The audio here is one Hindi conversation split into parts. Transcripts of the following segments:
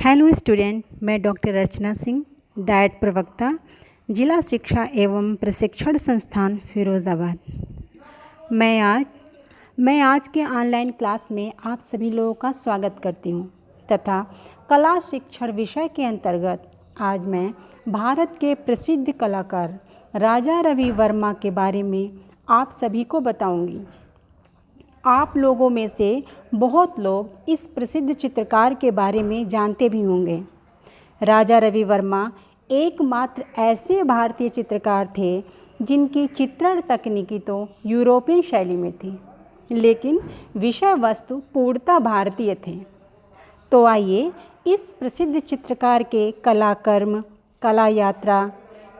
हेलो स्टूडेंट, मैं डॉक्टर अर्चना सिंह, डाइट प्रवक्ता, जिला शिक्षा एवं प्रशिक्षण संस्थान फिरोज़ाबाद। मैं आज के ऑनलाइन क्लास में आप सभी लोगों का स्वागत करती हूँ तथा कला शिक्षण विषय के अंतर्गत आज मैं भारत के प्रसिद्ध कलाकार राजा रवि वर्मा के बारे में आप सभी को बताऊँगी। आप लोगों में से बहुत लोग इस प्रसिद्ध चित्रकार के बारे में जानते भी होंगे। राजा रवि वर्मा एकमात्र ऐसे भारतीय चित्रकार थे जिनकी चित्रण तकनीकी तो यूरोपियन शैली में थी, लेकिन विषय वस्तु पूर्णतः भारतीय थे। तो आइए इस प्रसिद्ध चित्रकार के कलाकर्म, कला यात्रा,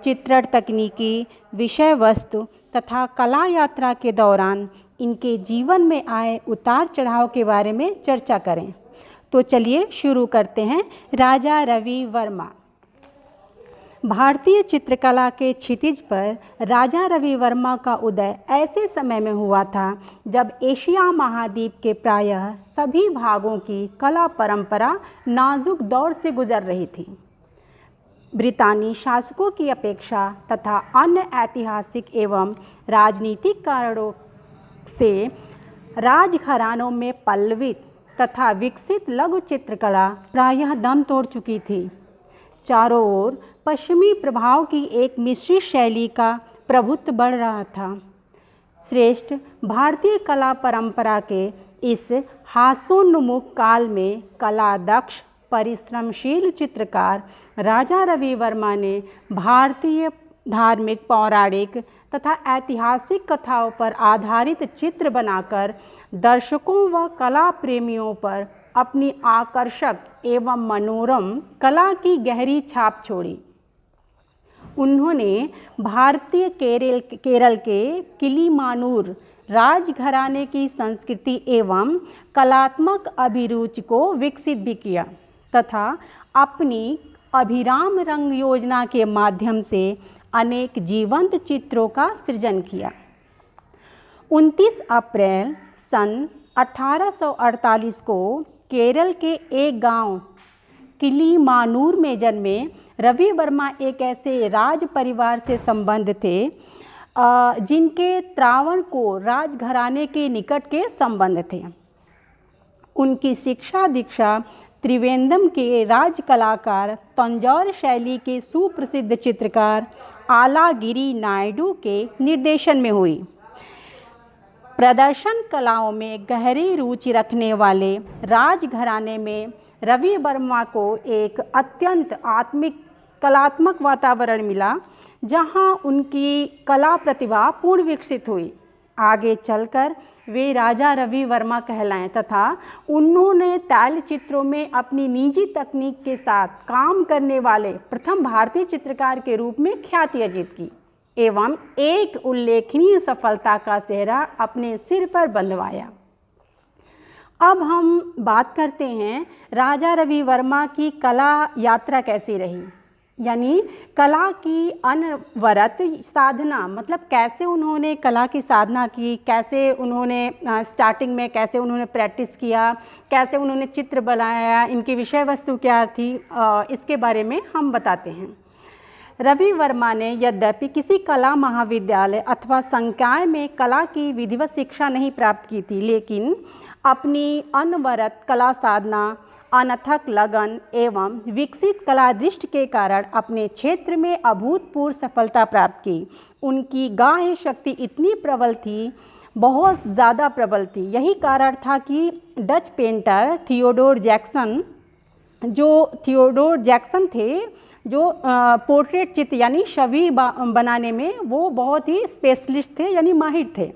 चित्रण तकनीकी, विषय वस्तु तथा कला यात्रा के दौरान इनके जीवन में आए उतार चढ़ाव के बारे में चर्चा करें। तो चलिए शुरू करते हैं। राजा रवि वर्मा। भारतीय चित्रकला के क्षितिज पर राजा रवि वर्मा का उदय ऐसे समय में हुआ था जब एशिया महाद्वीप के प्रायः सभी भागों की कला परंपरा नाजुक दौर से गुजर रही थी। ब्रितानी शासकों की अपेक्षा तथा अन्य ऐतिहासिक एवं राजनीतिक कारणों से राजघरानों में पल्लवित तथा विकसित लघु चित्रकला प्रायः दम तोड़ चुकी थी। चारों ओर पश्चिमी प्रभाव की एक मिश्रित शैली का प्रभुत्व बढ़ रहा था। श्रेष्ठ भारतीय कला परंपरा के इस हास्योन्मुख काल में कलादक्ष परिश्रमशील चित्रकार राजा रवि वर्मा ने भारतीय धार्मिक, पौराणिक तथा ऐतिहासिक कथाओं पर आधारित चित्र बनाकर दर्शकों व कला प्रेमियों पर अपनी आकर्षक एवं मनोरम कला की गहरी छाप छोड़ी। उन्होंने भारतीय केरल के किलीमानूर राजघराने की संस्कृति एवं कलात्मक अभिरुचि को विकसित भी किया तथा अपनी अभिराम रंग योजना के माध्यम से अनेक जीवंत चित्रों का सृजन किया। 29 अप्रैल सन 1848 को केरल के एक गांव किलीमानूर में जन्मे रवि वर्मा एक ऐसे राज परिवार से संबंध थे जिनके त्रावणकोर राजघराने के निकट के संबंध थे। उनकी शिक्षा दीक्षा त्रिवेंद्रम के राज कलाकार तंजौर शैली के सुप्रसिद्ध चित्रकार आलागिरी नायडू के निर्देशन में हुई। प्रदर्शन कलाओं में गहरी रुचि रखने वाले राजघराने में रवि वर्मा को एक अत्यंत कलात्मक वातावरण मिला, जहां उनकी कला प्रतिभा पूर्ण विकसित हुई। आगे चलकर वे राजा रवि वर्मा कहलाएं तथा उन्होंने तैल चित्रों में अपनी निजी तकनीक के साथ काम करने वाले प्रथम भारतीय चित्रकार के रूप में ख्याति अर्जित की एवं एक उल्लेखनीय सफलता का सेहरा अपने सिर पर बंधवाया। अब हम बात करते हैं राजा रवि वर्मा की कला यात्रा कैसी रही, यानी कला की अनवरत साधना, मतलब कैसे उन्होंने कला की साधना की, कैसे उन्होंने स्टार्टिंग में कैसे उन्होंने प्रैक्टिस किया, कैसे उन्होंने चित्र बनाया, इनकी विषय वस्तु क्या थी, इसके बारे में हम बताते हैं। रवि वर्मा ने यद्यपि किसी कला महाविद्यालय अथवा संकाय में कला की विधिवत शिक्षा नहीं प्राप्त की थी, लेकिन अपनी अनवरत कला साधना, अनथक लगन एवं विकसित कला दृष्टि के कारण अपने क्षेत्र में अभूतपूर्व सफलता प्राप्त की। उनकी गाह्य शक्ति इतनी प्रबल थी, बहुत ज़्यादा प्रबल थी। यही कारण था कि डच पेंटर थियोडोर जैक्सन थे, जो पोर्ट्रेट चित्र यानी छवि बनाने में वो बहुत ही स्पेशलिस्ट थे, यानी माहिर थे।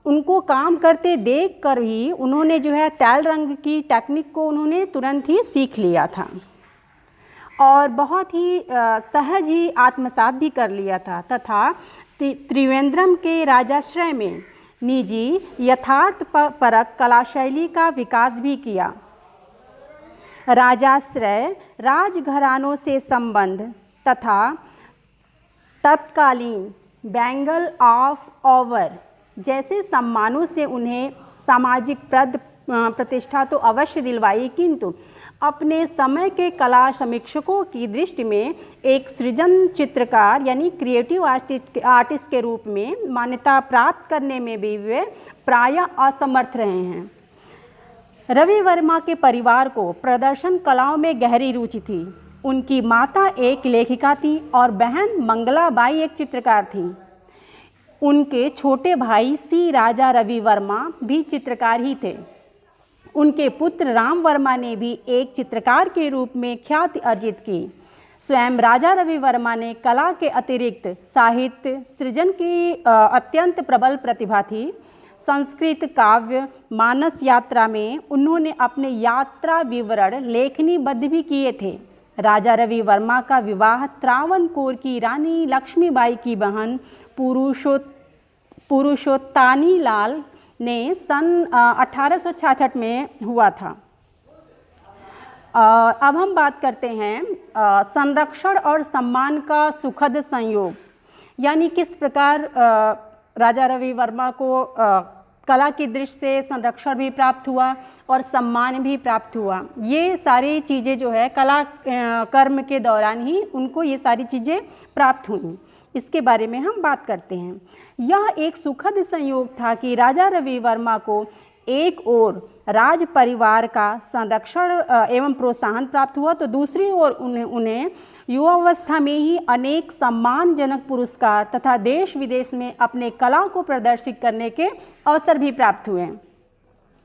उनको काम करते देख कर ही उन्होंने जो है तैल रंग की टेक्निक को उन्होंने तुरंत ही सीख लिया था और बहुत ही सहज ही आत्मसात भी कर लिया था तथा त्रिवेंद्रम के राजाश्रय में निजी यथार्थ परक कला शैली का विकास भी किया। राजाश्रय, राजघरानों से संबंध तथा तत्कालीन बेंगल ऑफ ऑवर जैसे सम्मानों से उन्हें सामाजिक पद प्रतिष्ठा तो अवश्य दिलवाई, किंतु अपने समय के कला समीक्षकों की दृष्टि में एक सृजन चित्रकार यानी क्रिएटिव आर्टिस्ट के रूप में मान्यता प्राप्त करने में भी वे प्रायः असमर्थ रहे हैं। रवि वर्मा के परिवार को प्रदर्शन कलाओं में गहरी रुचि थी। उनकी माता एक लेखिका थी और बहन मंगलाबाई एक चित्रकार थी। उनके छोटे भाई सी राजा रवि वर्मा भी चित्रकार ही थे। उनके पुत्र राम वर्मा ने भी एक चित्रकार के रूप में ख्याति अर्जित की। स्वयं राजा रवि वर्मा ने कला के अतिरिक्त साहित्य सृजन की अत्यंत प्रबल प्रतिभा थी। संस्कृत काव्य मानस यात्रा में उन्होंने अपने यात्रा विवरण लेखनीबद्ध भी किए थे। राजा रवि वर्मा का विवाह त्रावणकोर की रानी लक्ष्मीबाई की बहन पुरुषोत्तानी लाल ने सन 1866 में हुआ था। अब हम बात करते हैं संरक्षण और सम्मान का सुखद संयोग, यानी किस प्रकार राजा रवि वर्मा को कला की दृष्टि से संरक्षण भी प्राप्त हुआ और सम्मान भी प्राप्त हुआ। ये सारी चीज़ें जो है कला कर्म के दौरान ही उनको ये सारी चीज़ें प्राप्त हुई, इसके बारे में हम बात करते हैं। यह एक सुखद संयोग था कि राजा रवि वर्मा को एक ओर राज परिवार का संरक्षण एवं प्रोत्साहन प्राप्त हुआ, तो दूसरी ओर उन्हें युवावस्था में ही अनेक सम्मानजनक पुरस्कार तथा देश विदेश में अपने कला को प्रदर्शित करने के अवसर भी प्राप्त हुए।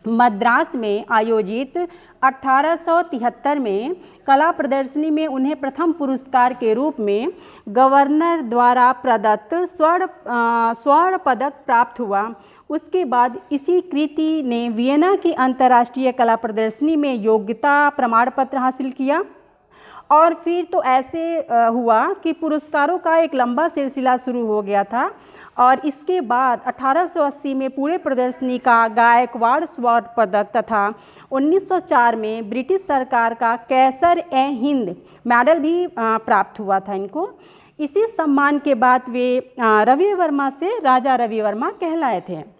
मद्रास में आयोजित 1873 में कला प्रदर्शनी में उन्हें प्रथम पुरस्कार के रूप में गवर्नर द्वारा प्रदत्त स्वर्ण पदक प्राप्त हुआ। उसके बाद इसी कृति ने वियना की अंतर्राष्ट्रीय कला प्रदर्शनी में योग्यता प्रमाण पत्र हासिल किया। और फिर तो ऐसे हुआ कि पुरस्कारों का एक लंबा सिलसिला शुरू हो गया था और इसके बाद 1880 में पूरे प्रदर्शनी का गायकवाड़ स्वर्ण पदक तथा 1904 में ब्रिटिश सरकार का कैसर-ए-हिंद मेडल भी प्राप्त हुआ था इनको। इसी सम्मान के बाद वे रवि वर्मा से राजा रवि वर्मा कहलाए थे।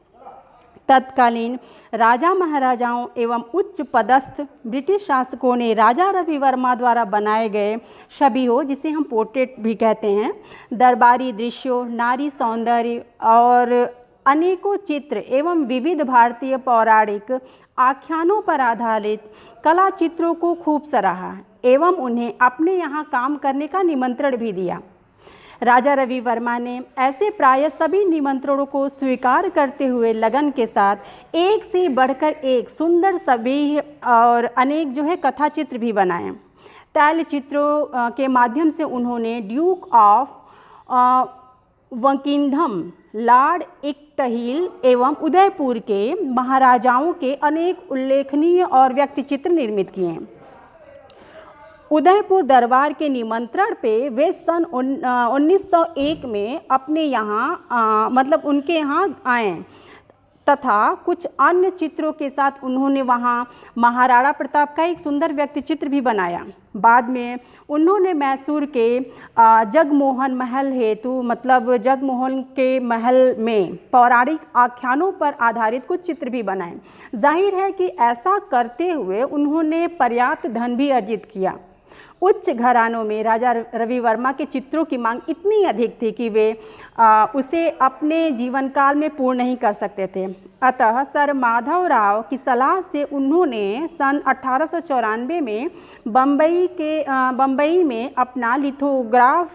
तत्कालीन राजा महाराजाओं एवं उच्च पदस्थ ब्रिटिश शासकों ने राजा रवि वर्मा द्वारा बनाए गए छवियों, जिसे हम पोर्ट्रेट भी कहते हैं, दरबारी दृश्यों, नारी सौंदर्य और अनेकों चित्र एवं विविध भारतीय पौराणिक आख्यानों पर आधारित कला चित्रों को खूब सराहा एवं उन्हें अपने यहाँ काम करने का निमंत्रण भी दिया। राजा रवि वर्मा ने ऐसे प्राय सभी निमंत्रणों को स्वीकार करते हुए लगन के साथ एक से बढ़कर एक सुंदर छवि और अनेक जो है कथा चित्र भी बनाए। तैल चित्रों के माध्यम से उन्होंने ड्यूक ऑफ बकिंघम, लॉर्ड इक्टहिल एवं उदयपुर के महाराजाओं के अनेक उल्लेखनीय और व्यक्तिचित्र निर्मित किए। उदयपुर दरबार के निमंत्रण पे वे सन 1901 में अपने यहाँ मतलब उनके यहाँ आए तथा कुछ अन्य चित्रों के साथ उन्होंने वहाँ महाराणा प्रताप का एक सुंदर व्यक्तिचित्र भी बनाया। बाद में उन्होंने मैसूर के जगमोहन महल हेतु मतलब जगमोहन के महल में पौराणिक आख्यानों पर आधारित कुछ चित्र भी बनाए। जाहिर है कि ऐसा करते हुए उन्होंने पर्याप्त धन भी अर्जित किया। उच्च घरानों में राजा रवि वर्मा के चित्रों की मांग इतनी अधिक थी कि वे उसे अपने जीवन काल में पूर्ण नहीं कर सकते थे। अतः सर माधव राव की सलाह से उन्होंने सन 1894 में बम्बई में अपना लिथोग्राफ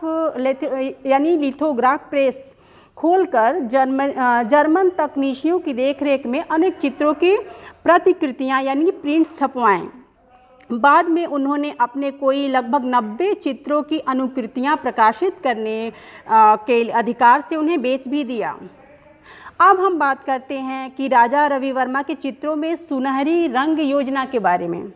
प्रेस खोलकर जर्मन तकनीशियों की देखरेख में अनेक चित्रों की प्रतिकृतियां यानी प्रिंट्स छपवाएं। बाद में उन्होंने अपने कोई लगभग 90 चित्रों की अनुकृतियां प्रकाशित करने के अधिकार से उन्हें बेच भी दिया। अब हम बात करते हैं कि राजा रवि वर्मा के चित्रों में सुनहरी रंग योजना के बारे में,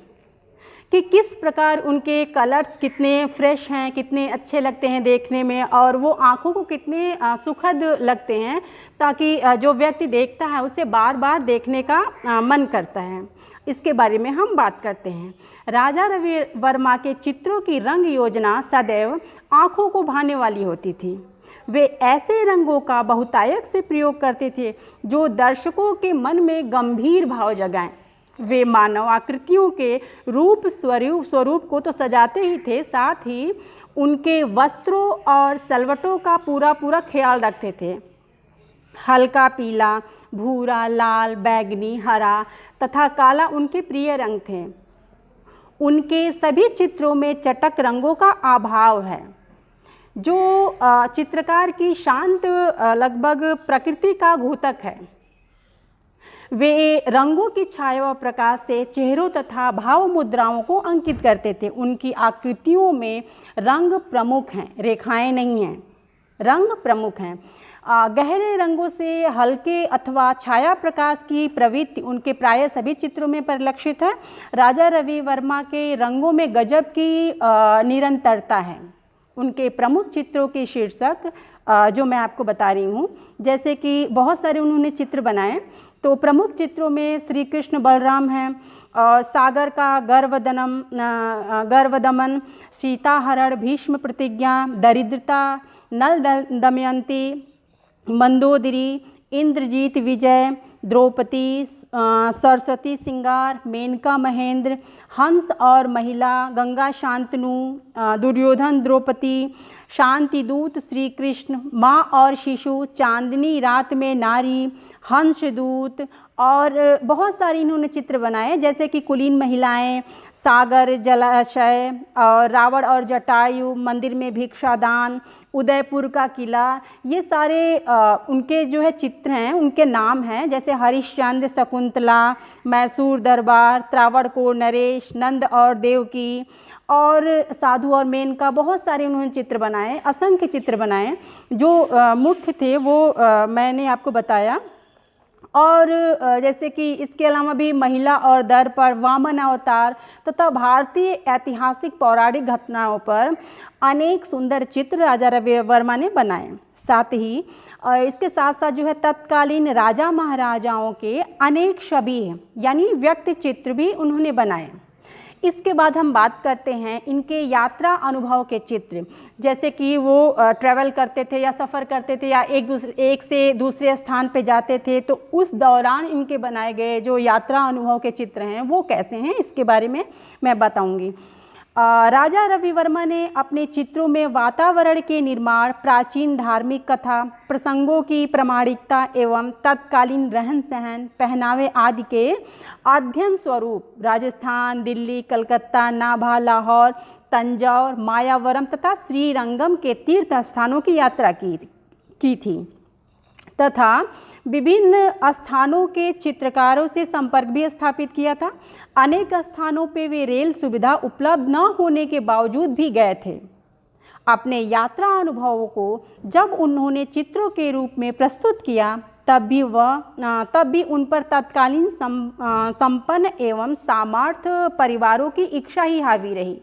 कि किस प्रकार उनके कलर्स कितने फ्रेश हैं, कितने अच्छे लगते हैं देखने में और वो आँखों को कितने सुखद लगते हैं, ताकि जो व्यक्ति देखता है उसे बार बार देखने का मन करता है। इसके बारे में हम बात करते हैं। राजा रवि वर्मा के चित्रों की रंग योजना सदैव आँखों को भाने वाली होती थी। वे ऐसे रंगों का बहुतायत से प्रयोग करते थे जो दर्शकों के मन में गंभीर भाव जगाएं। वे मानव आकृतियों के स्वरूप को तो सजाते ही थे, साथ ही उनके वस्त्रों और सलवटों का पूरा ख्याल रखते थे। हल्का पीला, भूरा, लाल, बैंगनी, हरा तथा काला उनके प्रिय रंग थे। उनके सभी चित्रों में चटक रंगों का अभाव है, जो चित्रकार की शांत लगभग प्रकृति का घोतक है। वे रंगों की छाया व प्रकाश से चेहरों तथा भाव मुद्राओं को अंकित करते थे। उनकी आकृतियों में रंग प्रमुख हैं, रेखाएं नहीं हैं, रंग प्रमुख हैं। गहरे रंगों से हल्के अथवा छाया प्रकाश की प्रवृत्ति उनके प्राय सभी चित्रों में परिलक्षित है। राजा रवि वर्मा के रंगों में गजब की निरंतरता है। उनके प्रमुख चित्रों के शीर्षक जो मैं आपको बता रही हूँ, जैसे कि बहुत सारे उन्होंने चित्र बनाए, तो प्रमुख चित्रों में श्री कृष्ण बलराम हैं, सागर का गर्वदमन, सीताहरण, भीष्म प्रतिज्ञा, दरिद्रता, नल दमयंती, मंदोदरी, इंद्रजीत विजय, द्रौपदी, सरस्वती श्रृंगार, मेनका महेंद्र, हंस और महिला, गंगा शांतनु, दुर्योधन द्रौपदी, शांतिदूत श्री कृष्ण, माँ और शिशु, चांदनी रात में नारी, हंसदूत और बहुत सारी इन्होंने चित्र बनाए, जैसे कि कुलीन महिलाएं, सागर जलाशय और रावण और जटायु, मंदिर में भिक्षादान, उदयपुर का किला। ये सारे उनके जो है चित्र हैं, उनके नाम हैं, जैसे हरिश्चंद्र, शकुंतला, मैसूर दरबार, त्रावणकोर नरेश, नंद और देवकी और साधु और मेनका। बहुत सारे उन्होंने चित्र बनाए, असंख्य चित्र बनाए। जो मुख्य थे वो मैंने आपको बताया। और जैसे कि इसके अलावा भी महिला और दर पर, वामन अवतार तथा भारतीय ऐतिहासिक पौराणिक घटनाओं पर अनेक सुंदर चित्र राजा रवि वर्मा ने बनाए। साथ ही इसके साथ साथ जो है तत्कालीन राजा महाराजाओं के अनेक छवि यानी व्यक्ति चित्र भी उन्होंने बनाए। इसके बाद हम बात करते हैं इनके यात्रा अनुभव के चित्र, जैसे कि वो ट्रैवल करते थे या सफ़र करते थे या एक से दूसरे स्थान पे जाते थे, तो उस दौरान इनके बनाए गए जो यात्रा अनुभव के चित्र हैं वो कैसे हैं, इसके बारे में मैं बताऊंगी। राजा रवि वर्मा ने अपने चित्रों में वातावरण के निर्माण, प्राचीन धार्मिक कथा, प्रसंगों की प्रामाणिकता एवं तत्कालीन रहन सहन, पहनावे आदि के अध्ययन स्वरूप राजस्थान, दिल्ली, कलकत्ता, नाभा, लाहौर, तंजौर, मायावरम तथा श्रीरंगम के तीर्थ स्थानों की यात्रा की थी तथा विभिन्न स्थानों के चित्रकारों से संपर्क भी स्थापित किया था। अनेक स्थानों पे वे रेल सुविधा उपलब्ध न होने के बावजूद भी गए थे। अपने यात्रा अनुभवों को जब उन्होंने चित्रों के रूप में प्रस्तुत किया, तब भी उन पर तत्कालीन संपन्न एवं सामर्थ्य परिवारों की इच्छा ही हावी रही।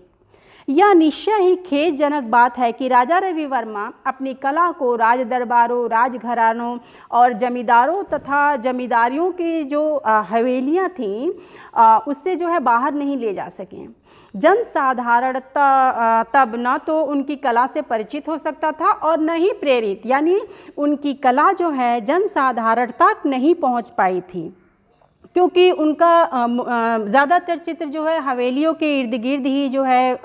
यह निश्चय ही खेदजनक बात है कि राजा रवि वर्मा अपनी कला को राज दरबारों, राजघरानों और जमींदारों तथा जमींदारियों की जो हवेलियां थीं उससे जो है बाहर नहीं ले जा सकें। जनसाधारण तब न तो उनकी कला से परिचित हो सकता था और न ही प्रेरित, यानी उनकी कला जो है जनसाधारण तक नहीं पहुंच पाई थी, क्योंकि उनका ज़्यादातर चित्र जो है हवेलियों के इर्द गिर्द ही जो है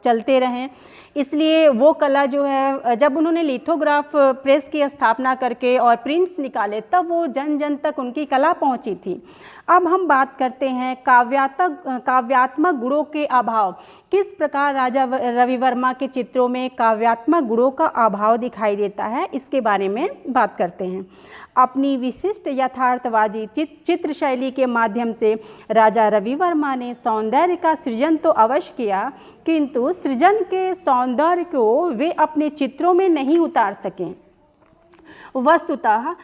चलते रहें। इसलिए वो कला जो है जब उन्होंने लिथोग्राफ प्रेस की स्थापना करके और प्रिंट्स निकाले, तब वो जन जन तक उनकी कला पहुंची थी। अब हम बात करते हैं काव्यात्मक गुणों के अभाव। किस प्रकार राजा रवि वर्मा के चित्रों में काव्यात्मक गुणों का अभाव दिखाई देता है, इसके बारे में बात करते हैं। अपनी विशिष्ट यथार्थवादी चित्र शैली के माध्यम से राजा रवि वर्मा ने सौंदर्य का सृजन तो अवश्य किया, किंतु सृजन के सौंदर्य को वे अपने चित्रों में नहीं उतार सके। वस्तुतः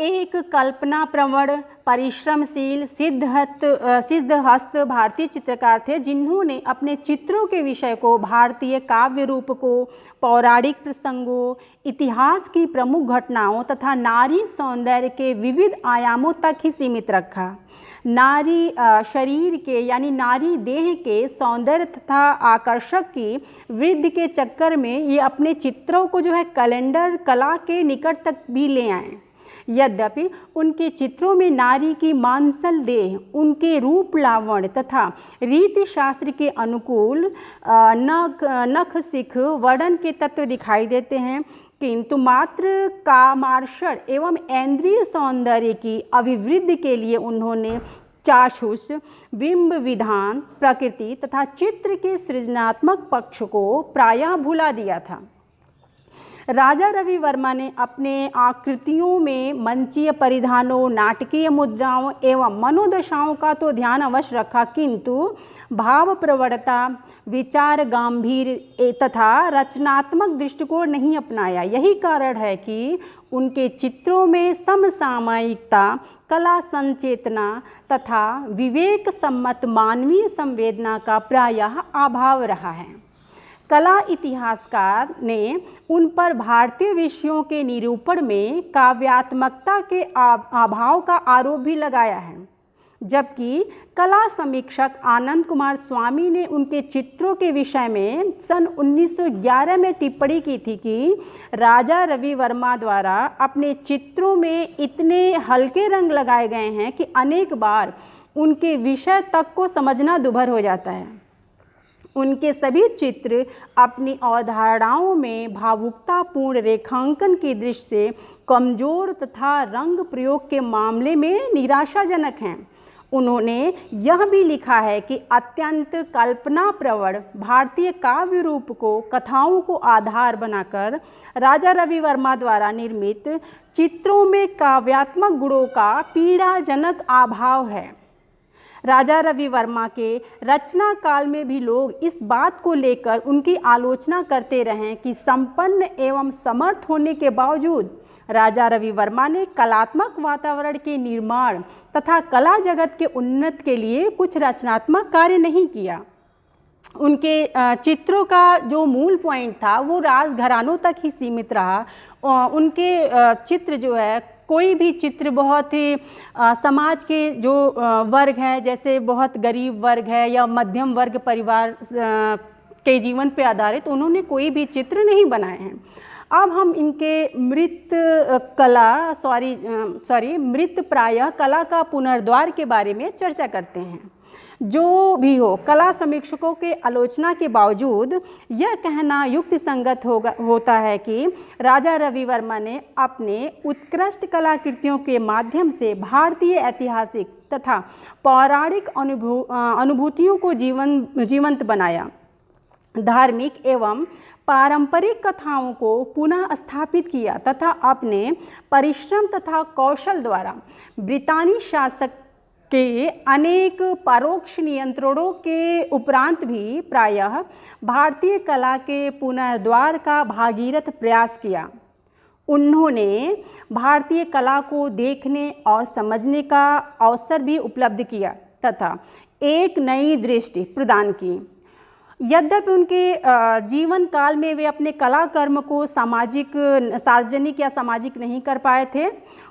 एक कल्पना प्रवण, परिश्रमशील, सिद्धहस्त भारतीय चित्रकार थे, जिन्होंने अपने चित्रों के विषय को भारतीय काव्य रूप को पौराणिक प्रसंगों, इतिहास की प्रमुख घटनाओं तथा नारी सौंदर्य के विविध आयामों तक ही सीमित रखा। नारी शरीर के यानी नारी देह के सौंदर्य तथा आकर्षक की वृद्धि के चक्कर में ये अपने चित्रों को जो है कैलेंडर कला के निकट तक भी ले आए। यद्यपि उनके चित्रों में नारी की मांसल देह, उनके रूप लावण्य तथा रीति शास्त्र के अनुकूल नख सिख वर्णन के तत्व दिखाई देते हैं, किंतु मात्र कामार्षण एवं इंद्रिय सौंदर्य की अभिवृद्धि के लिए उन्होंने चाक्षुष, बिंब विधान, प्रकृति तथा चित्र के सृजनात्मक पक्ष को प्रायः भुला दिया था। राजा रवि वर्मा ने अपने आकृतियों में मंचीय परिधानों, नाटकीय मुद्राओं एवं मनोदशाओं का तो ध्यान अवश्य रखा, किंतु भाव प्रवणता, विचार गांभीर्य तथा रचनात्मक दृष्टिकोण नहीं अपनाया। यही कारण है कि उनके चित्रों में समसामयिकता, कला संचेतना तथा विवेक सम्मत मानवीय संवेदना का प्रायः अभाव रहा है। कला इतिहासकार ने उन पर भारतीय विषयों के निरूपण में काव्यात्मकता के अभाव का आरोप भी लगाया है, जबकि कला समीक्षक आनंद कुमार स्वामी ने उनके चित्रों के विषय में सन 1911 में टिप्पणी की थी कि राजा रवि वर्मा द्वारा अपने चित्रों में इतने हल्के रंग लगाए गए हैं कि अनेक बार उनके विषय तक को समझना दुभर हो जाता है। उनके सभी चित्र अपनी अवधारणाओं में भावुकतापूर्ण रेखांकन की दृष्टि से कमजोर तथा रंग प्रयोग के मामले में निराशाजनक हैं। उन्होंने यह भी लिखा है कि अत्यंत कल्पना प्रवण भारतीय काव्य रूप को, कथाओं को आधार बनाकर राजा रवि वर्मा द्वारा निर्मित चित्रों में काव्यात्मक गुणों का पीड़ाजनक अभाव है। राजा रवि वर्मा के रचना काल में भी लोग इस बात को लेकर उनकी आलोचना करते रहे कि संपन्न एवं समर्थ होने के बावजूद राजा रवि वर्मा ने कलात्मक वातावरण के निर्माण तथा कला जगत के उन्नति के लिए कुछ रचनात्मक कार्य नहीं किया। उनके चित्रों का जो मूल पॉइंट था वो राजघरानों तक ही सीमित रहा। उनके चित्र जो है, कोई भी चित्र बहुत ही समाज के जो वर्ग है, जैसे बहुत गरीब वर्ग है या मध्यम वर्ग परिवार के जीवन पे आधारित, उन्होंने कोई भी चित्र नहीं बनाए हैं। अब हम इनके मृत प्रायः कला का पुनर्द्वार के बारे में चर्चा करते हैं। जो भी हो, कला समीक्षकों के आलोचना के बावजूद यह कहना युक्त संगत होता है कि राजा रवि वर्मा ने अपने उत्कृष्ट कलाकृतियों के माध्यम से भारतीय ऐतिहासिक तथा पौराणिक अनुभूतियों को जीवंत बनाया, धार्मिक एवं पारंपरिक कथाओं को पुनः स्थापित किया तथा अपने परिश्रम तथा कौशल द्वारा ब्रितानी शासक के अनेक परोक्ष नियंत्रणों के उपरांत भी प्रायः भारतीय कला के पुनर्द्वार का भागीरथ प्रयास किया। उन्होंने भारतीय कला को देखने और समझने का अवसर भी उपलब्ध किया तथा एक नई दृष्टि प्रदान की। यद्यपि उनके जीवन काल में वे अपने कला कर्म को सार्वजनिक या सामाजिक नहीं कर पाए थे,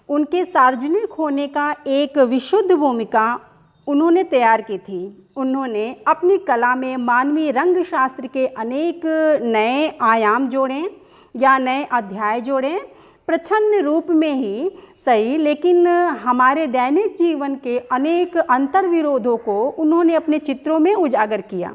उनके सार्वजनिक होने का एक विशुद्ध भूमिका उन्होंने तैयार की थी। उन्होंने अपनी कला में मानवीय रंग शास्त्र के अनेक नए आयाम जोड़े या नए अध्याय जोड़े, प्रच्छन्न रूप में ही सही, लेकिन हमारे दैनिक जीवन के अनेक अंतर्विरोधों को उन्होंने अपने चित्रों में उजागर किया।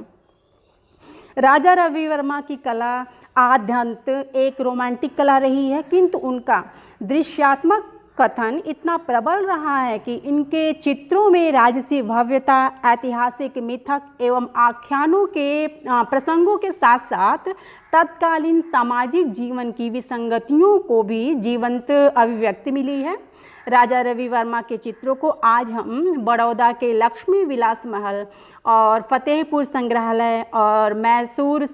राजा रवि वर्मा की कला आद्यंत एक रोमांटिक कला रही है, किंतु उनका दृश्यात्मक कथन इतना प्रबल रहा है कि इनके चित्रों में राजसी भव्यता, ऐतिहासिक मिथक एवं आख्यानों के प्रसंगों के साथ साथ तत्कालीन सामाजिक जीवन की विसंगतियों को भी जीवंत अभिव्यक्ति मिली है। राजा रवि वर्मा के चित्रों को आज हम बड़ौदा के लक्ष्मी विलास महल और फतेहपुर संग्रहालय और मैसूर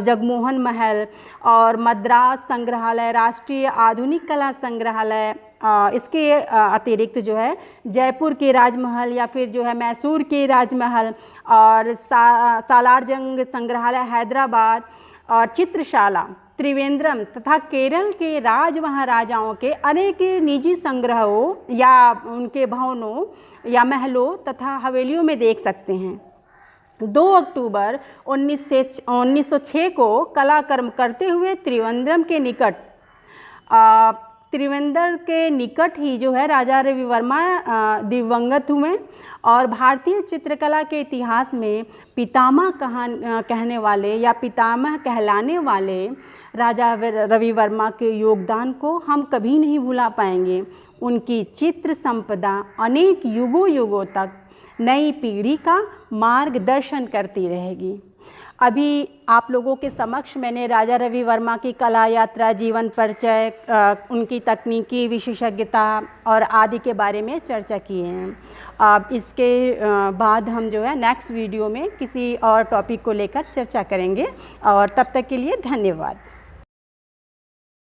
जगमोहन महल और मद्रास संग्रहालय, राष्ट्रीय आधुनिक कला संग्रहालय, इसके अतिरिक्त जो है जयपुर के राजमहल या फिर जो है मैसूर के राजमहल और सालारजंग संग्रहालय हैदराबाद और चित्रशाला त्रिवेंद्रम तथा केरल के राज महाराजाओं के अनेक निजी संग्रहों या उनके भवनों या महलों तथा हवेलियों में देख सकते हैं। 2 अक्टूबर 1906 को कला कर्म करते हुए त्रिवेंद्रम के निकट त्रिवेंद्र के निकट ही जो है राजा रवि वर्मा दिवंगत हुए और भारतीय चित्रकला के इतिहास में पितामह कहने वाले या पितामह कहलाने वाले राजा रवि वर्मा के योगदान को हम कभी नहीं भुला पाएंगे। उनकी चित्र संपदा अनेक युगों युगों तक नई पीढ़ी का मार्गदर्शन करती रहेगी। अभी आप लोगों के समक्ष मैंने राजा रवि वर्मा की कला यात्रा, जीवन परिचय, उनकी तकनीकी विशेषज्ञता और आदि के बारे में चर्चा की है। अब इसके बाद हम जो है नेक्स्ट वीडियो में किसी और टॉपिक को लेकर चर्चा करेंगे और तब तक के लिए धन्यवाद।